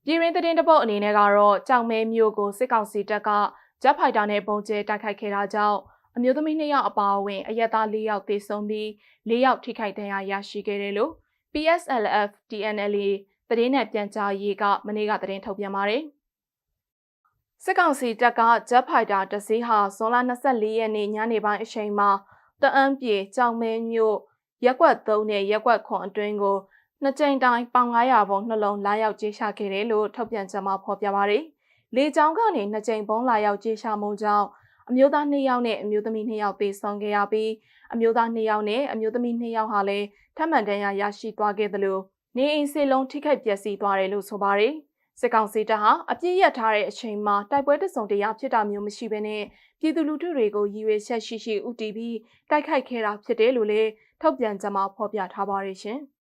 ပြည်ရင်းသတင်းတပုတ်အနေနဲ့ကတော့ကြောင်မဲမျိုးကိုစစ်ကောင်စီတပ်ကဂျက်ဖိုက်တာနဲ့ပုံကျဲတိုက်ခိုက်ခဲ့တာကြောင့်အမျိုးသမီး2ယောက်အပါအဝင်အရက်သား4ယောက်သေဆုံးပြီး4ယောက်ထိခိုက်ဒဏ်ရာရရှိခဲ့တယ်လို့ PSLF TNLA သတင်းနဲ့ပြန်ကြားရေးကမနေ့ကသတင်းထုတ်ပြန်ပါတယ်။စစ်ကောင်စီတပ်ကဂျက်ဖိုက်တာတစ်စီးဟာဇွန်လ24ရက်နေ့ညနေပိုင်းအချိန်မှာတအန်းပြေကြောင်မဲမျိုးရက်ကွက်3နဲ့ရက်ကွက်9အတွင်းကိုနှစ်ကြိမ်တိုင်းပေါင်900ပုံနှလုံးလာရောက်ကျေးရှာခဲ့တယ်လို့ထုတ်ပြန်ချက်မှာဖော်ပြပါတယ်။လေကြောင်းကနေနှစ်ကြိမ်ပုံလာရောက်ကျေးရှာမှုကြောင့်အမျိုးသား2ယောက်နဲ့အမျိုးသမီး2ယောက်သေဆုံးခဲ့ရပြီးအမျိုးသား2ယောက်နဲ့အမျိုးသမီး2ယောက်ဟာလည်းထပ်မံဒဏ်ရာရရှိသွားခဲ့တယ်လို့နေအိမ်စေလုံးထိခိုက်ပျက်စီးသွားတယ်လို့ဆိုပါတယ်။စစ်ကောင်စီတပ်ဟာအပြစ်ရထားတဲ့အချိန်မှာတိုက်ပွဲတစုံတရာဖြစ်တာမျိုးမရှိဘဲနဲ့ပြည်သူလူထုတွေကိုရည်ရွယ်ချက်ရှိရှိဦးတည်ပြီးတိုက်ခိုက်ခဲ့တာဖြစ်တယ်လို့လည်းထုတ်ပြန်ချက်မှာဖော်ပြထားပါတယ်ရှင်။